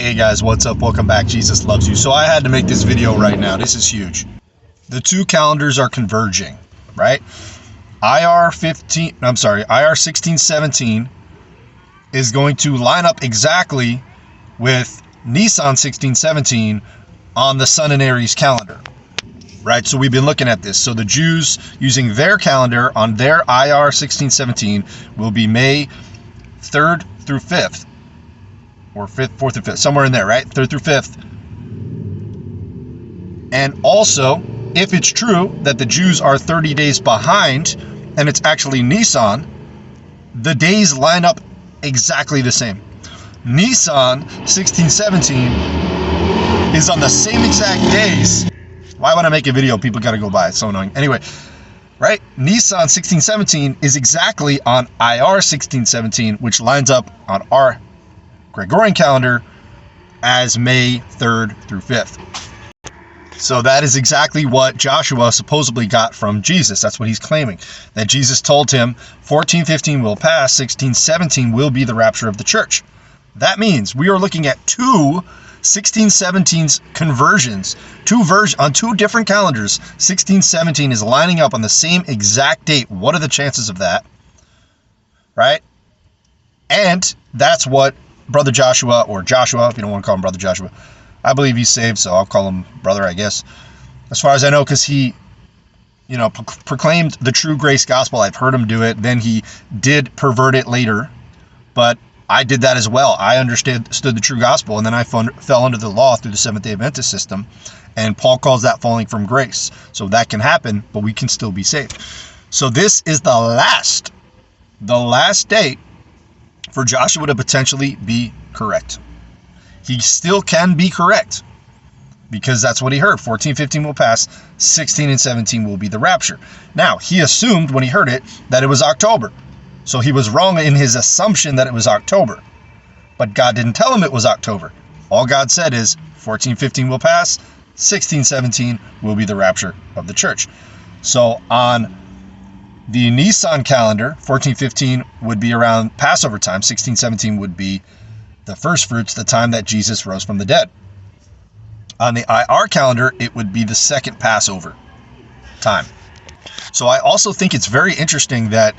Hey guys, what's up? Welcome back. Jesus loves you. So I had to make this video right now. This is huge. The two calendars are converging, right? IR 1617 is going to line up exactly with NISSAN 1617 on the Sun and Aries calendar, right? So we've been looking at this. So the Jews using their calendar on their IR 1617 will be May 3rd through 5th. Or 4th through 5th, somewhere in there, right? 3rd through 5th. And also, if it's true that the Jews are 30 days behind, and it's actually Nissan, the days line up exactly the same. Nissan 1617 is on the same exact days. Why would I make a video? People gotta go by. It's so annoying. Anyway, right? Nissan 1617 is exactly on IR 1617, which lines up on our Gregorian calendar as May 3rd through 5th. So that is exactly what Joshua supposedly got from Jesus. That's what he's claiming. That Jesus told him 1415 will pass, 1617 will be the rapture of the church. That means we are looking at two 1617's conversions, on two different calendars. 1617 is lining up on the same exact date. What are the chances of that? Right? And that's what Brother Joshua, or Joshua, if you don't want to call him Brother Joshua. I believe he's saved, so I'll call him brother, I guess. As far as I know, because he, proclaimed the true grace gospel. I've heard him do it. Then he did pervert it later, but I did that as well. I understood the true gospel, and then I fell under the law through the Seventh-day Adventist system, and Paul calls that falling from grace. So that can happen, but we can still be saved. So this is the last date for Joshua to potentially be correct. He still can be correct because that's what he heard. 1415 will pass, 16 and 17 will be the rapture. Now, he assumed when he heard it that it was October. So he was wrong in his assumption that it was October. But God didn't tell him it was October. All God said is 1415 will pass, 1617 will be the rapture of the church. So on the Nissan calendar, 1415 would be around Passover time. 1617 would be the first fruits, the time that Jesus rose from the dead. On the IR calendar, it would be the second Passover time. So I also think it's very interesting that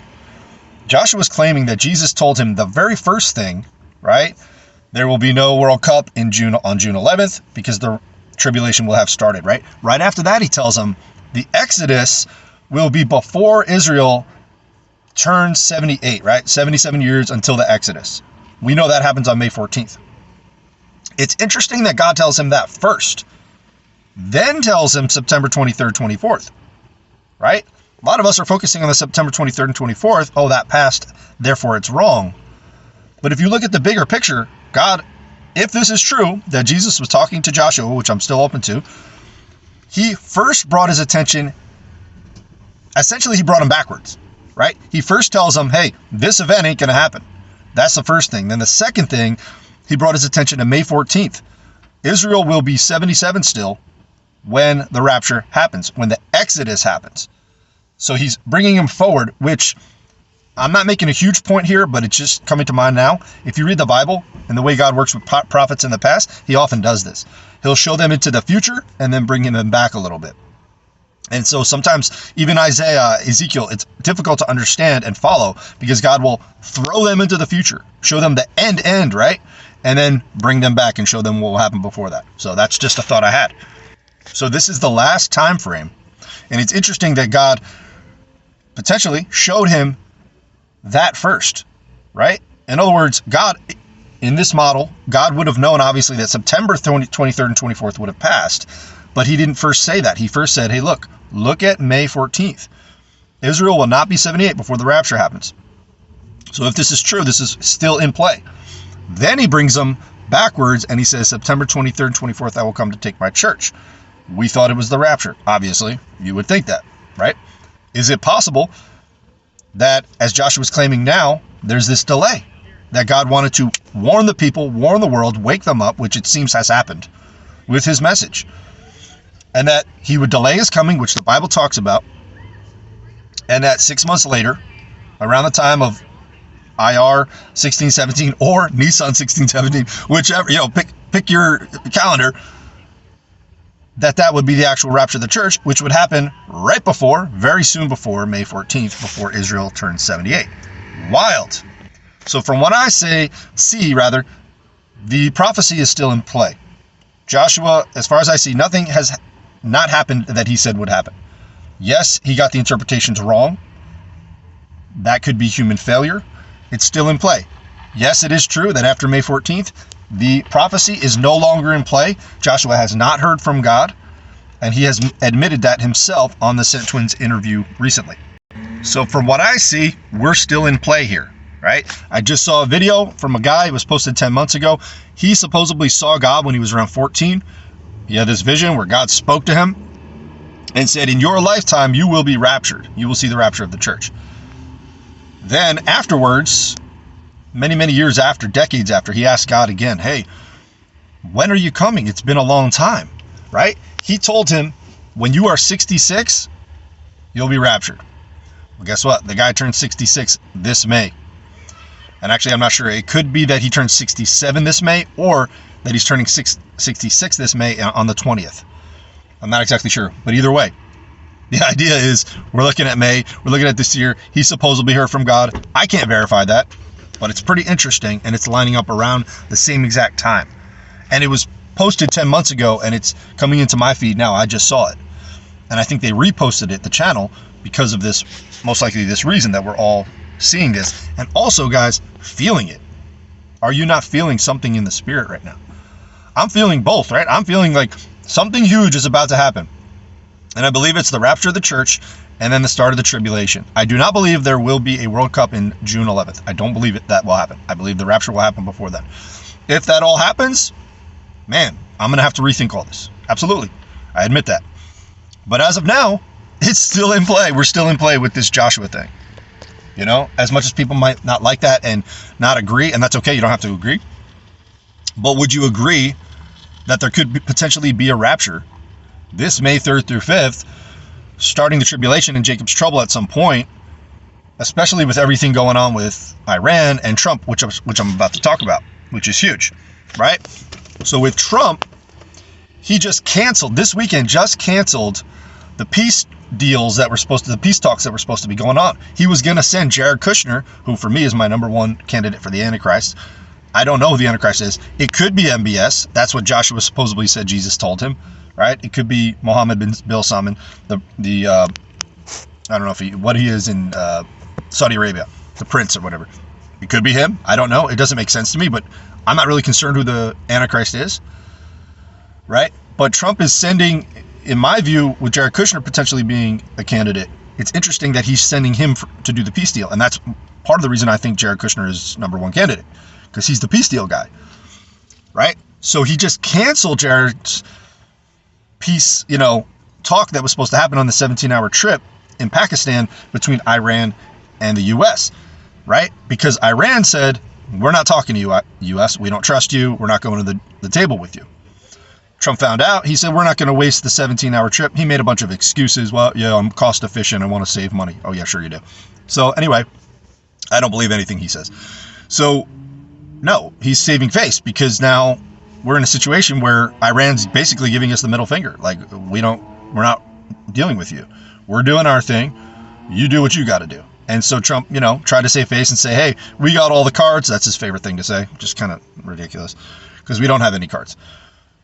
Joshua's claiming that Jesus told him the very first thing, right? There will be no World Cup on June 11th because the tribulation will have started, right? Right after that, he tells him the Exodus will be before Israel turns 78, right? 77 years until the Exodus. We know that happens on May 14th. It's interesting that God tells him that first, then tells him September 23rd, 24th, right? A lot of us are focusing on the September 23rd and 24th. Oh, that passed, therefore it's wrong. But if you look at the bigger picture, God, if this is true, that Jesus was talking to Joshua, which I'm still open to, he first brought his attention. Essentially, he brought him backwards, right? He first tells him, hey, this event ain't going to happen. That's the first thing. Then the second thing, he brought his attention to May 14th. Israel will be 77 still when the rapture happens, when the Exodus happens. So he's bringing him forward, which I'm not making a huge point here, but it's just coming to mind now. If you read the Bible and the way God works with prophets in the past, he often does this. He'll show them into the future and then bring them back a little bit. And so sometimes even Isaiah, Ezekiel, it's difficult to understand and follow because God will throw them into the future, show them the end, right? And then bring them back and show them what will happen before that. So that's just a thought I had. So this is the last time frame. And it's interesting that God potentially showed him that first, right? In other words, God, in this model, God would have known obviously that September 23rd and 24th would have passed. But he didn't first say that. He first said, hey, look at May 14th. Israel will not be 78 before the rapture happens. So if this is true, this is still in play. Then he brings them backwards and he says, September 23rd and 24th, I will come to take my church. We thought it was the rapture. Obviously, you would think that, right? Is it possible that, as Joshua's claiming now, there's this delay? That God wanted to warn the people, warn the world, wake them up, which it seems has happened with his message. And that he would delay his coming, which the Bible talks about, and that 6 months later, around the time of IR 1617 or NISSAN 1617, whichever, pick pick your calendar, that would be the actual rapture of the church, which would happen right before, very soon before May 14th, before Israel turns 78. Wild. So from what I see, the prophecy is still in play. Joshua, as far as I see, nothing has not happened that he said would happen. Yes, he got the interpretations wrong. That could be human failure. It's still in play. Yes, it is true that after May 14th, the prophecy is no longer in play. Joshua has not heard from God, and he has admitted that himself on the Sent Twins interview recently. So from what I see, we're still in play here, right? I just saw a video from a guy, it was posted 10 months ago. He supposedly saw God when he was around 14. He had this vision where God spoke to him and said, in your lifetime, you will be raptured. You will see the rapture of the church. Then afterwards, many years after, decades after, he asked God again, hey, when are you coming? It's been a long time, right? He told him, when you are 66, you'll be raptured. Well, guess what? The guy turned 66 this May. And actually, I'm not sure. It could be that he turned 67 this May, or that he's turning 66 this May on the 20th. I'm not exactly sure. But either way, the idea is we're looking at May. We're looking at this year. He supposedly heard from God. I can't verify that, but it's pretty interesting, and it's lining up around the same exact time. And it was posted 10 months ago, and it's coming into my feed now. I just saw it. And I think they reposted it, the channel, because of this, most likely this reason that we're all seeing this. And also, guys, feeling it. Are you not feeling something in the spirit right now? I'm feeling both, right? I'm feeling like something huge is about to happen. And I believe it's the rapture of the church and then the start of the tribulation. I do not believe there will be a World Cup in June 11th. I don't believe that will happen. I believe the rapture will happen before then. If that all happens, man, I'm going to have to rethink all this. Absolutely. I admit that. But as of now, it's still in play. We're still in play with this Joshua thing. You know, as much as people might not like that and not agree, and that's okay, you don't have to agree. But would you agree that there could potentially be a rapture this May 3rd through 5th, starting the tribulation and Jacob's trouble at some point, especially with everything going on with Iran and Trump, which I'm about to talk about, which is huge, right? So with Trump, he just canceled, this weekend just canceled the peace deals that were supposed to, the peace talks that were supposed to be going on. He was going to send Jared Kushner, who for me is my number one candidate for the Antichrist. I don't know who the Antichrist is. It could be MBS. That's what Joshua supposedly said Jesus told him, right? It could be Mohammed bin Salman, I don't know what he is in Saudi Arabia, the prince or whatever. It could be him. I don't know. It doesn't make sense to me, but I'm not really concerned who the Antichrist is, right? But Trump is sending, in my view, with Jared Kushner potentially being a candidate, it's interesting that he's sending him to do the peace deal. And that's part of the reason I think Jared Kushner is number one candidate, because he's the peace deal guy, right? So he just canceled Jared's peace, talk that was supposed to happen on the 17-hour trip in Pakistan between Iran and the U.S., right? Because Iran said, we're not talking to you, U.S. We don't trust you. We're not going to the table with you. Trump found out. He said, we're not going to waste the 17-hour trip. He made a bunch of excuses. Well, yeah, I'm cost efficient. I want to save money. Oh, yeah, sure you do. So anyway, I don't believe anything he says. So no, he's saving face, because now we're in a situation where Iran's basically giving us the middle finger. Like, we're not dealing with you. We're doing our thing. You do what you got to do. And so Trump, tried to save face and say, hey, we got all the cards. That's his favorite thing to say. Just kind of ridiculous, because we don't have any cards.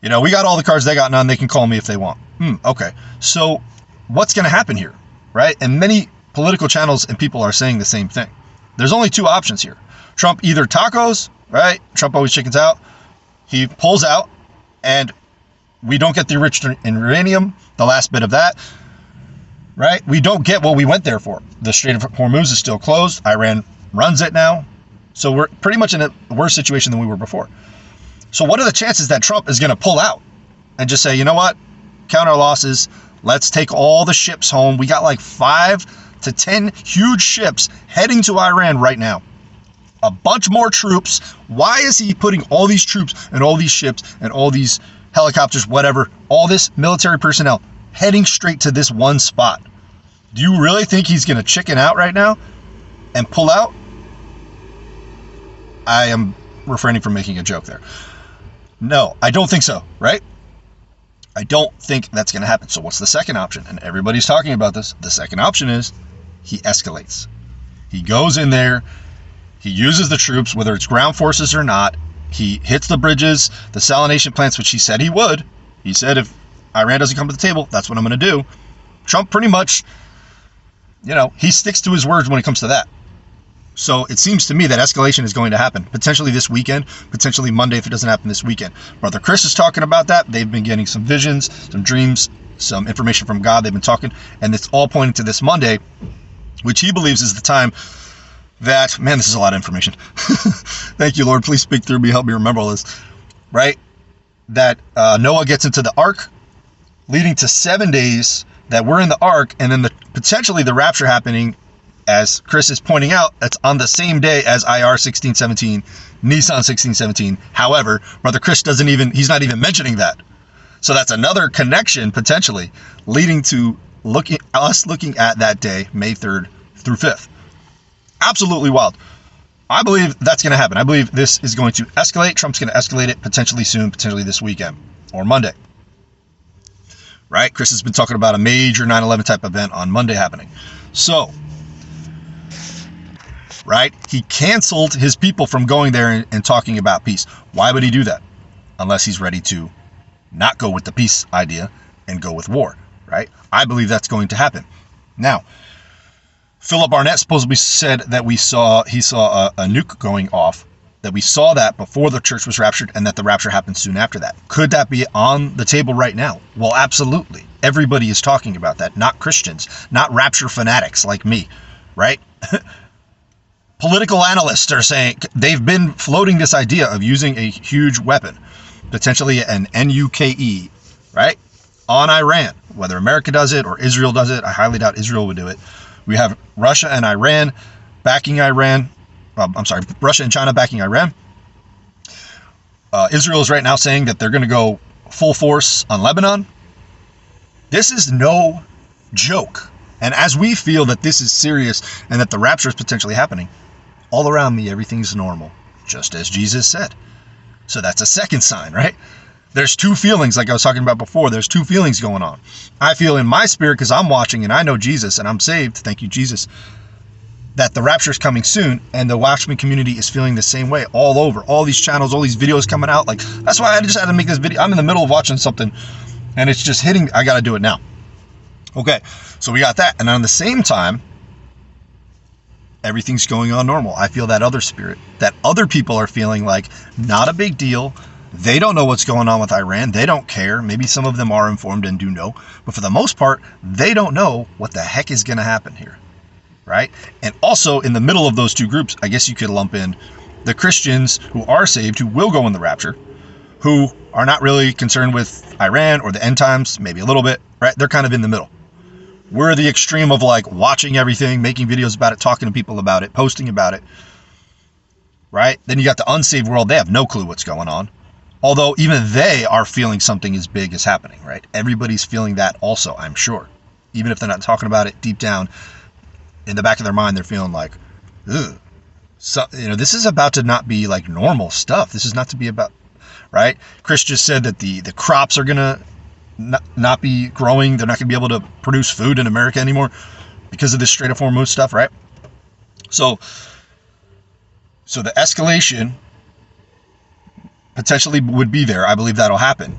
We got all the cards, they got none. They can call me if they want. Okay. So what's going to happen here, right? And many political channels and people are saying the same thing. There's only two options here. Trump either tacos, right? Trump always chickens out. He pulls out, and we don't get the enriched uranium, the last bit of that, right? We don't get what we went there for. The Strait of Hormuz is still closed. Iran runs it now. So we're pretty much in a worse situation than we were before. So what are the chances that Trump is going to pull out and just say, you know what, count our losses, let's take all the ships home. We got like 5 to 10 huge ships heading to Iran right now. A bunch more troops. Why is he putting all these troops and all these ships and all these helicopters, whatever, all this military personnel heading straight to this one spot? Do you really think he's going to chicken out right now and pull out? I am refraining from making a joke there. No, I don't think so, right? I don't think that's going to happen. So what's the second option? And everybody's talking about this. The second option is he escalates. He goes in there. He uses the troops, whether it's ground forces or not. He hits the bridges, the salination plants, which he said he would. He said if Iran doesn't come to the table, that's what I'm going to do. Trump pretty much, he sticks to his words when it comes to that. So it seems to me that escalation is going to happen, potentially this weekend, potentially Monday if it doesn't happen this weekend. Brother Chris is talking about that. They've been getting some visions, some dreams, some information from God. They've been talking, and it's all pointing to this Monday, which he believes is the time that, man, this is a lot of information. Thank you, Lord. Please speak through me. Help me remember all this. Right? That Noah gets into the ark, leading to 7 days that we're in the ark, and then potentially the rapture happening, as Chris is pointing out, that's on the same day as IYAR 1617, Nissan 1617. However, Brother Chris he's not even mentioning that. So that's another connection potentially leading to looking at that day, May 3rd through 5th. Absolutely wild. I believe that's going to happen. I believe this is going to escalate. Trump's going to escalate it potentially soon, potentially this weekend or Monday. Right? Chris has been talking about a major 9/11 type event on Monday happening. So, right? He canceled his people from going there and talking about peace. Why would he do that? Unless he's ready to not go with the peace idea and go with war, right? I believe that's going to happen. Now, Philip Barnett supposedly said that he saw a nuke going off, that we saw that before the church was raptured and that the rapture happened soon after that. Could that be on the table right now? Well, absolutely. Everybody is talking about that, not Christians, not rapture fanatics like me, right? Political analysts are saying they've been floating this idea of using a huge weapon, potentially an NUKE, right, on Iran. Whether America does it or Israel does it, I highly doubt Israel would do it. We have Russia and Iran backing Iran. Russia and China backing Iran. Israel is right now saying that they're going to go full force on Lebanon. This is no joke. And as we feel that this is serious and that the rapture is potentially happening, all around me, everything's normal, just as Jesus said. So that's a second sign, right? There's two feelings, like I was talking about before. There's two feelings going on. I feel in my spirit, because I'm watching and I know Jesus and I'm saved, thank you, Jesus, that the rapture is coming soon, and the Watchman community is feeling the same way all over. All these channels, all these videos coming out. Like, that's why I just had to make this video. I'm in the middle of watching something, and it's just hitting. I got to do it now. Okay, so we got that. And on the same time, everything's going on normal. I feel that other spirit, that other people are feeling like not a big deal. They don't know what's going on with Iran. They don't care. Maybe some of them are informed and do know. But for the most part, they don't know what the heck is going to happen here. Right? And also in the middle of those two groups, I guess you could lump in the Christians who are saved, who will go in the rapture, who are not really concerned with Iran or the end times, maybe a little bit, right? They're kind of in the middle. We're the extreme of like watching everything, making videos about it, talking to people about it, posting about it, right? Then you got the unsaved world. They have no clue what's going on. Although even they are feeling something as big is happening, right? Everybody's feeling that also, I'm sure. Even if they're not talking about it deep down, in the back of their mind, they're feeling like, ugh. So, this is about to not be like normal stuff. This is not to be about, right? Chris just said that the crops are going to not be growing. They're not going to be able to produce food in America anymore because of this Strait of Hormuz stuff, right? So the escalation potentially would be there. I believe that'll happen,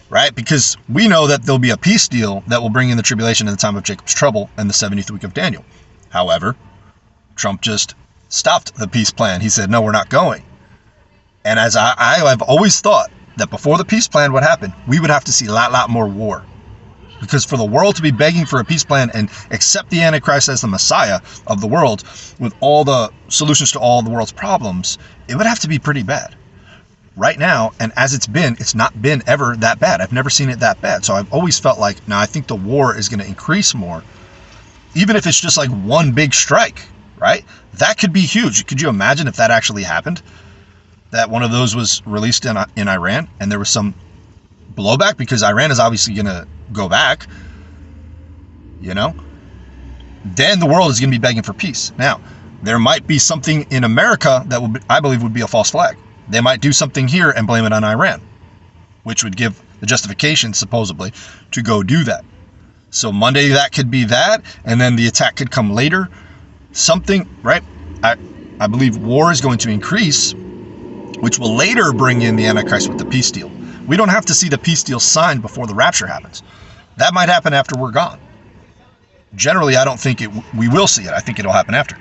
right? Because we know that there'll be a peace deal that will bring in the tribulation in the time of Jacob's trouble and the 70th week of Daniel. However, Trump just stopped the peace plan. He said, no, we're not going. And as I have always thought that before the peace plan would happen, we would have to see a lot more war. Because for the world to be begging for a peace plan and accept the Antichrist as the Messiah of the world with all the solutions to all the world's problems, it would have to be pretty bad. Right now, and as it's not been ever that bad. I've never seen it that bad. So I've always felt like, now I think the war is going to increase more. Even if it's just like one big strike, right? That could be huge. Could you imagine if that actually happened? That one of those was released in Iran and there was some blowback because Iran is obviously going to go back, then the world is going to be begging for peace. Now, there might be something in America that I believe would be a false flag. they might do something here and blame it on Iran, which would give the justification, supposedly, to go do that. So Monday, that could be that, and then the attack could come later. Something, right? I believe war is going to increase, which will later bring in the Antichrist with the peace deal. We don't have to see the peace deal signed before the rapture happens. That might happen after we're gone. Generally, I don't think we will see it. I think it'll happen after.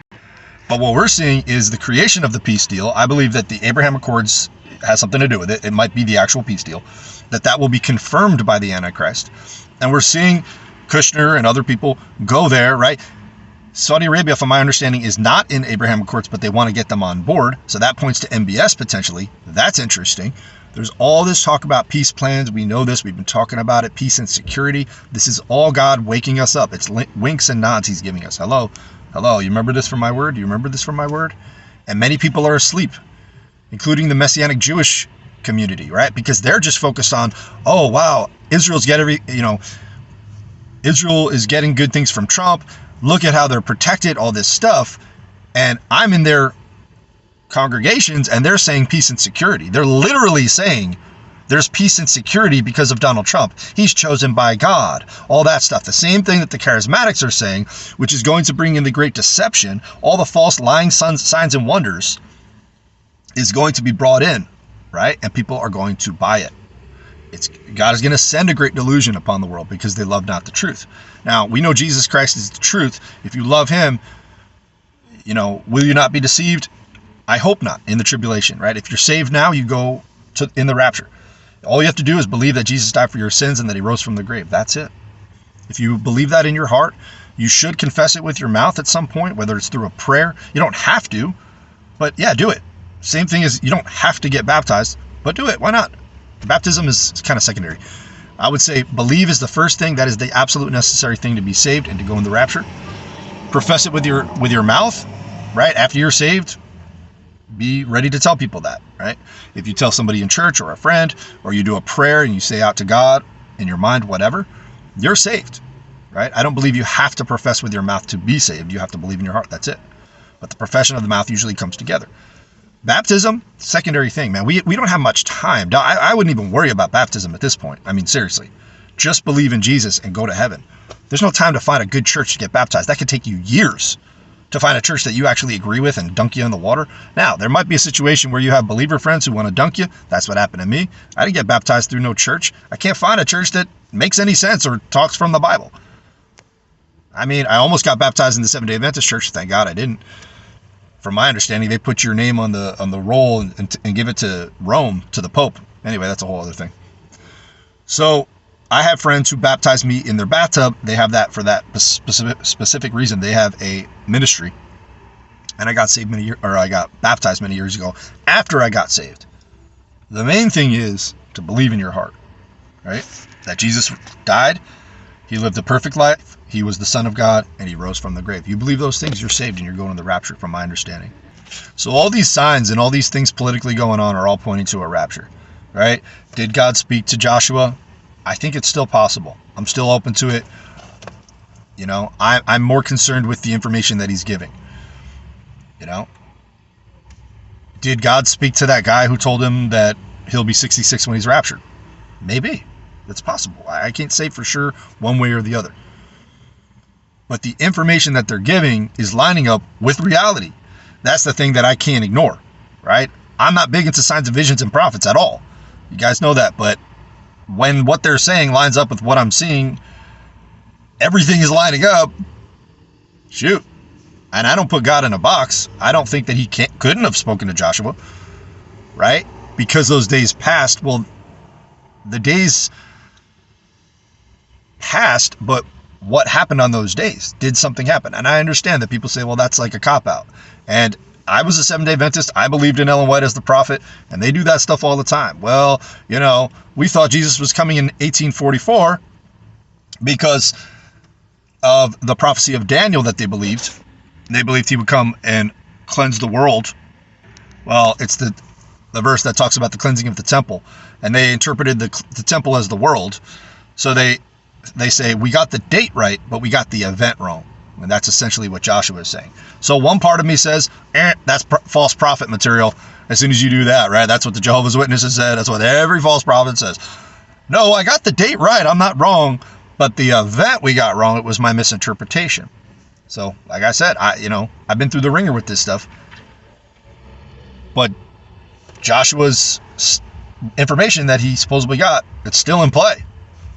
But what we're seeing is the creation of the peace deal. I believe that the Abraham Accords has something to do with it. It might be the actual peace deal. That will be confirmed by the Antichrist. And we're seeing Kushner and other people go there, right? Saudi Arabia, from my understanding, is not in Abraham Accords, but they want to get them on board. So that points to MBS potentially. That's interesting. There's all this talk about peace plans. We know this. We've been talking about it. Peace and security. This is all God waking us up. It's winks and nods he's giving us. Hello. Hello. You remember this from my word? Do you remember this from my word? And many people are asleep, including the Messianic Jewish community, right? Because they're just focused on, oh, wow, Israel is getting good things from Trump. Look at how they're protected, all this stuff. And I'm in their congregations and they're saying peace and security. They're literally saying there's peace and security because of Donald Trump. He's chosen by God. All that stuff. The same thing that the charismatics are saying, which is going to bring in the great deception. All the false lying signs and wonders is going to be brought in, right? And people are going to buy it. God is going to send a great delusion upon the world because they love not the truth. Now, we know Jesus Christ is the truth. If you love him, will you not be deceived? I hope not in the tribulation, right? If you're saved now, you go in the rapture. All you have to do is believe that Jesus died for your sins and that he rose from the grave. That's it. If you believe that in your heart, you should confess it with your mouth at some point, whether it's through a prayer. You don't have to, but yeah, do it. Same thing as you don't have to get baptized, but do it. Why not? Baptism is kind of secondary. I would say believe is the first thing. That is the absolute necessary thing to be saved and to go in the rapture. Profess it with your mouth, right? After you're saved, be ready to tell people that, right? If you tell somebody in church or a friend, or you do a prayer and you say out to God in your mind, whatever, you're saved, right? I don't believe you have to profess with your mouth to be saved. You have to believe in your heart. That's it. But the profession of the mouth usually comes together. Baptism, secondary thing, man. We don't have much time. I wouldn't even worry about baptism at this point. I mean, seriously. Just believe in Jesus and go to heaven. There's no time to find a good church to get baptized. That could take you years to find a church that you actually agree with and dunk you in the water. Now, there might be a situation where you have believer friends who want to dunk you. That's what happened to me. I didn't get baptized through no church. I can't find a church that makes any sense or talks from the Bible. I mean, I almost got baptized in the Seventh-day Adventist church. Thank God I didn't. From my understanding, they put your name on the roll and give it to Rome, to the Pope. Anyway, that's a whole other thing. So I have friends who baptize me in their bathtub. They have that for that specific reason. They have a ministry, and I got baptized many years ago after I got saved. The main thing is to believe in your heart, right? That Jesus died. He lived a perfect life. He was the Son of God, and he rose from the grave. You believe those things, you're saved, and you're going to the rapture, from my understanding. So all these signs and all these things politically going on are all pointing to a rapture, right? Did God speak to Joshua? I think it's still possible. I'm still open to it. I'm more concerned with the information that he's giving. Did God speak to that guy who told him that he'll be 66 when he's raptured? Maybe. It's possible. I can't say for sure one way or the other. But the information that they're giving is lining up with reality. That's the thing that I can't ignore, right? I'm not big into signs and visions and prophets at all. You guys know that. But when what they're saying lines up with what I'm seeing, everything is lining up. Shoot. And I don't put God in a box. I don't think that he couldn't have spoken to Joshua, right? Because those days passed. Well, the days passed, but what happened on those days? Did something happen? And I understand that people say, well, that's like a cop-out. And I was a Seventh-day Adventist. I believed in Ellen White as the prophet, and they do that stuff all the time. Well, we thought Jesus was coming in 1844 because of the prophecy of Daniel that they believed. They believed he would come and cleanse the world. Well, it's the verse that talks about the cleansing of the temple, and they interpreted the temple as the world. So they say, we got the date right, but we got the event wrong. And that's essentially what Joshua is saying. So one part of me says, that's false prophet material. As soon as you do that, right? That's what the Jehovah's Witnesses said. That's what every false prophet says. No, I got the date right. I'm not wrong. But the event we got wrong, it was my misinterpretation. So, like I said, I've been through the ringer with this stuff. But Joshua's information that he supposedly got, it's still in play.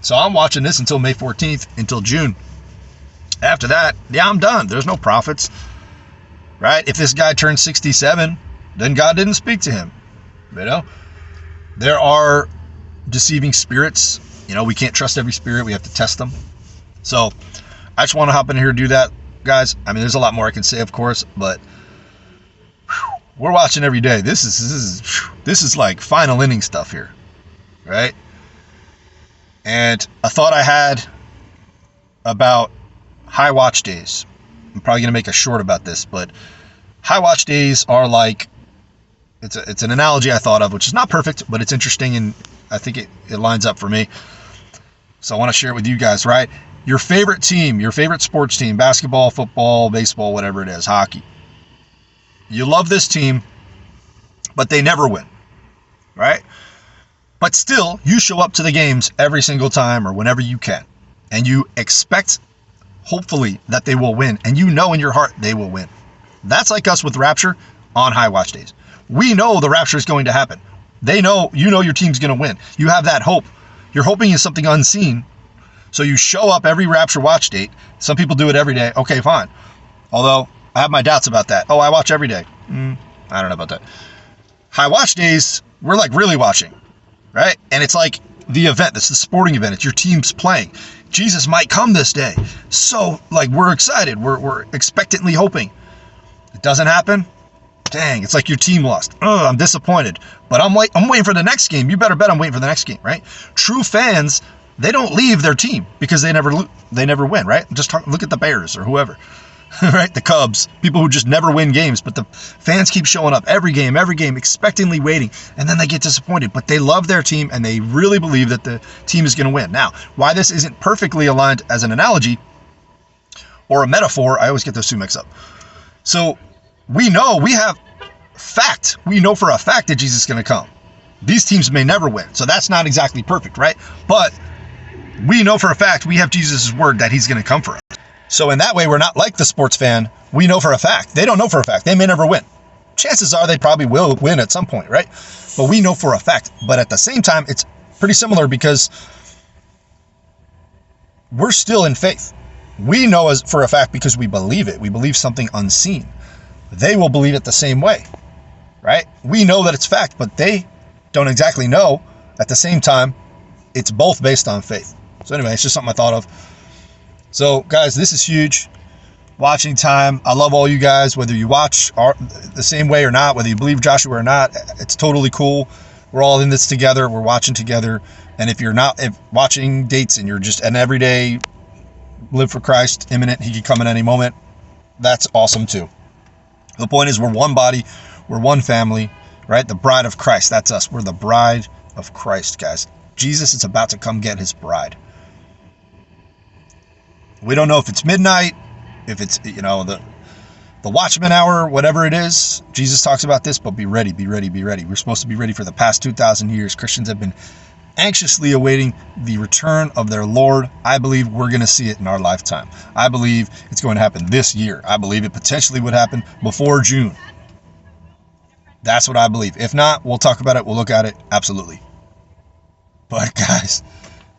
So I'm watching this until May 14th, until June. After that, yeah, I'm done. There's no prophets, right? If this guy turns 67, then God didn't speak to him. There are deceiving spirits. We can't trust every spirit. We have to test them. So I just want to hop in here and do that, guys. I mean, there's a lot more I can say, of course, but we're watching every day. This is like final inning stuff here, right? And a thought I had about high watch days. I'm probably going to make a short about this, but high watch days are like, it's an analogy I thought of, which is not perfect, but it's interesting, and I think it lines up for me. So I want to share it with you guys, right? Your favorite team, your favorite sports team, basketball, football, baseball, whatever it is, hockey. You love this team, but they never win, right? But still, you show up to the games every single time or whenever you can, and you expect, hopefully, that they will win, and you know in your heart they will win. That's like us with Rapture on high watch days. We know the Rapture is going to happen. You know your team's going to win. You have that hope. You're hoping is something unseen. So you show up every Rapture watch date. Some people do it every day. Okay, fine. Although I have my doubts about that. Oh, I watch every day. I don't know about that. High watch days, we're like really watching, right? And it's like the event. This is the sporting event. It's your team's playing. Jesus might come this day. So like we're excited. We're expectantly hoping. It doesn't happen. Dang, it's like your team lost. Oh, I'm disappointed. But I'm waiting for the next game. You better bet I'm waiting for the next game, right? True fans, they don't leave their team because they never win, right? Just look at the Bears or whoever, right? The Cubs, people who just never win games, but the fans keep showing up every game, expectantly waiting, and then they get disappointed. But they love their team and they really believe that the team is going to win. Now, why this isn't perfectly aligned as an analogy or a metaphor, I always get those two mixed up. So we know for a fact that Jesus is going to come. These teams may never win, so that's not exactly perfect, right? But we know for a fact we have Jesus' word that he's going to come for us. So in that way, we're not like the sports fan. We know for a fact. They don't know for a fact. They may never win. Chances are they probably will win at some point, right? But we know for a fact. But at the same time, it's pretty similar because we're still in faith. We know as for a fact because we believe it. We believe something unseen. They will believe it the same way, right? We know that it's fact, but they don't exactly know. At the same time, it's both based on faith. So anyway, it's just something I thought of. So guys, this is huge. Watching time. I love all you guys, whether you watch the same way or not, whether you believe Joshua or not. It's totally cool. We're all in this together. We're watching together. And if you're not watching dates and you're just an everyday live for Christ, imminent, he could come at any moment, that's awesome too. The point is we're one body, we're one family, right? The bride of Christ, that's us. We're the bride of Christ, guys. Jesus is about to come get his bride. We don't know if it's midnight, if it's, the watchman hour, whatever it is. Jesus talks about this, but be ready, be ready, be ready. We're supposed to be ready for the past 2,000 years. Christians have been anxiously awaiting the return of their Lord. I believe we're going to see it in our lifetime. I believe it's going to happen this year. I believe it potentially would happen before June. That's what I believe. If not, we'll talk about it. We'll look at it. Absolutely. But guys,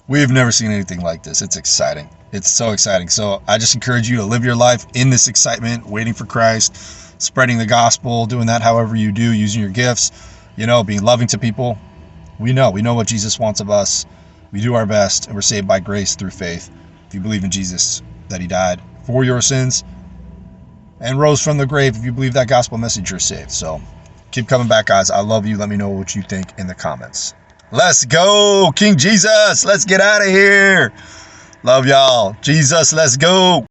we've never seen anything like this. It's exciting. It's so exciting. So I just encourage you to live your life in this excitement, waiting for Christ, spreading the gospel, doing that however you do, using your gifts, being loving to people. We know what Jesus wants of us. We do our best, and we're saved by grace through faith. If you believe in Jesus, that he died for your sins and rose from the grave, if you believe that gospel message, you're saved. So keep coming back, guys. I love you. Let me know what you think in the comments. Let's go, King Jesus. Let's get out of here. Love y'all. Jesus, let's go.